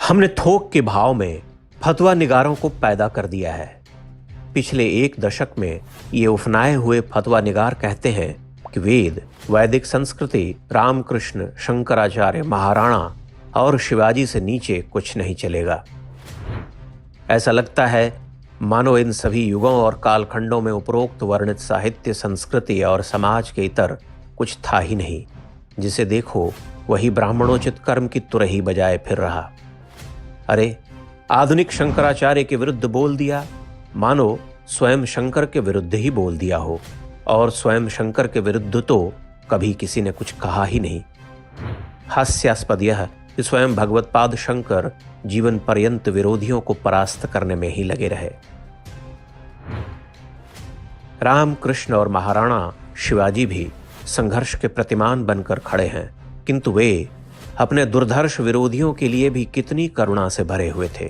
हमने थोक के भाव में फतवा निगारों को पैदा कर दिया है। पिछले एक दशक में ये उफनाए हुए फतवा निगार कहते हैं कि वेद, वैदिक संस्कृति, रामकृष्ण, शंकराचार्य, महाराणा और शिवाजी से नीचे कुछ नहीं चलेगा। ऐसा लगता है मानो इन सभी युगों और कालखंडों में उपरोक्त वर्णित साहित्य, संस्कृति और समाज के इतर कुछ था ही नहीं। जिसे देखो वही ब्राह्मणोचित कर्म की तुरही बजाए फिर रहा। अरे, आधुनिक शंकराचार्य के विरुद्ध बोल दिया, मानो स्वयं शंकर के विरुद्ध ही बोल दिया हो, और स्वयं शंकर के विरुद्ध तो कभी किसी ने कुछ कहा ही नहीं। हास्यास्पद यह कि स्वयं भगवत्पाद शंकर जीवन पर्यंत विरोधियों को परास्त करने में ही लगे रहे। राम, कृष्ण और महाराणा शिवाजी भी संघर्ष के प्रतिमान बनकर खड़े हैं, किंतु वे अपने दुर्धर्ष विरोधियों के लिए भी कितनी करुणा से भरे हुए थे।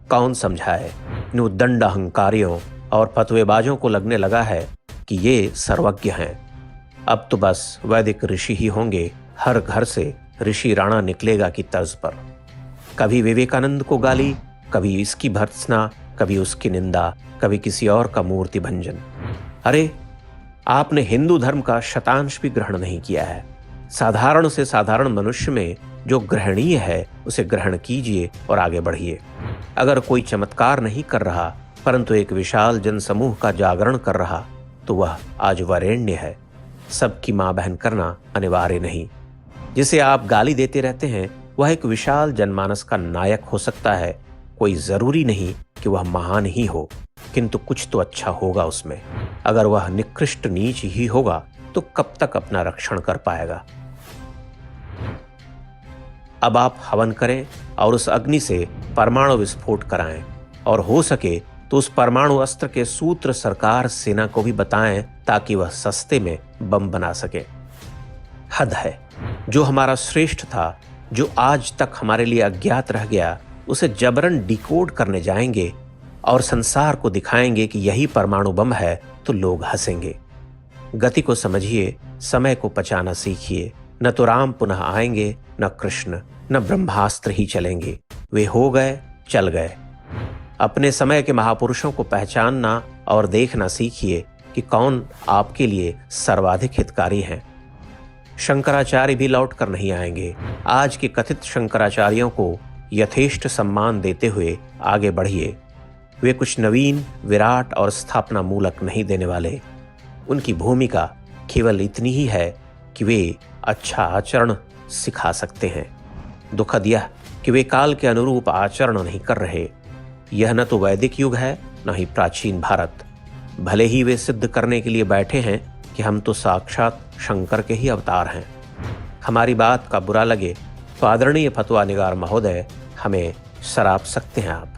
कौन समझाए इन उद्दंड अहंकारियों और फतवेबाजों को लगने लगा है कि ये सर्वज्ञ हैं। अब तो बस वैदिक ऋषि ही होंगे, हर घर से ऋषि राणा निकलेगा की तर्ज पर। कभी विवेकानंद को गाली, कभी इसकी भर्त्सना, कभी उसकी निंदा, कभी किसी और का मूर्ति भंजन। अरे, आपने हिंदू धर्म का शतांश भी ग्रहण नहीं किया है। साधारण से साधारण मनुष्य में जो ग्रहणीय है उसे ग्रहण कीजिए और आगे बढ़िए। अगर कोई चमत्कार नहीं कर रहा परंतु एक विशाल जनसमूह का जागरण कर रहा तो वह आज वरेण्य है। सबकी मां बहन करना अनिवार्य नहीं। जिसे आप गाली देते रहते हैं वह एक विशाल जनमानस का नायक हो सकता है। कोई जरूरी नहीं कि वह महान ही हो, किंतु कुछ तो अच्छा होगा उसमें। अगर वह निकृष्ट नीच ही होगा तो कब तक अपना रक्षण कर पाएगा। अब आप हवन करें और उस अग्नि से परमाणु विस्फोट कराएं, और हो सके तो उस परमाणु अस्त्र के सूत्र सरकार सेना को भी बताएं ताकि वह सस्ते में बम बना सके। हद है। जो हमारा श्रेष्ठ था, जो आज तक हमारे लिए अज्ञात रह गया, उसे जबरन डिकोड करने जाएंगे और संसार को दिखाएंगे कि यही परमाणु बम है तो लोग हंसेंगे। गति को समझिए, समय को पचाना सीखिए। न तो राम पुनः आएंगे, न कृष्ण, न ब्रह्मास्त्र ही चलेंगे। वे हो गए, चल गए। अपने समय के महापुरुषों को पहचानना और देखना सीखिए कि कौन आपके लिए सर्वाधिक हितकारी हैं। शंकराचार्य भी लौट कर नहीं आएंगे। आज के कथित शंकराचार्यों को यथेष्ट सम्मान देते हुए आगे बढ़िए। वे कुछ नवीन, विराट और स्थापना मूलक नहीं देने वाले। उनकी भूमिका केवल इतनी ही है कि वे अच्छा आचरण सिखा सकते हैं। दुखद यह कि वे काल के अनुरूप आचरण नहीं कर रहे। यह न तो वैदिक युग है, न ही प्राचीन भारत। भले ही वे सिद्ध करने के लिए बैठे हैं कि हम तो साक्षात शंकर के ही अवतार हैं। हमारी बात का बुरा लगे तो आदरणीय फतवा निगार महोदय, हमें सराप सकते हैं आप।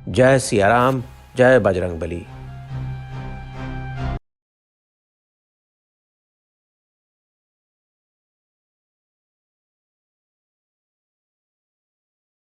जय सिया राम, जय बजरंग बली।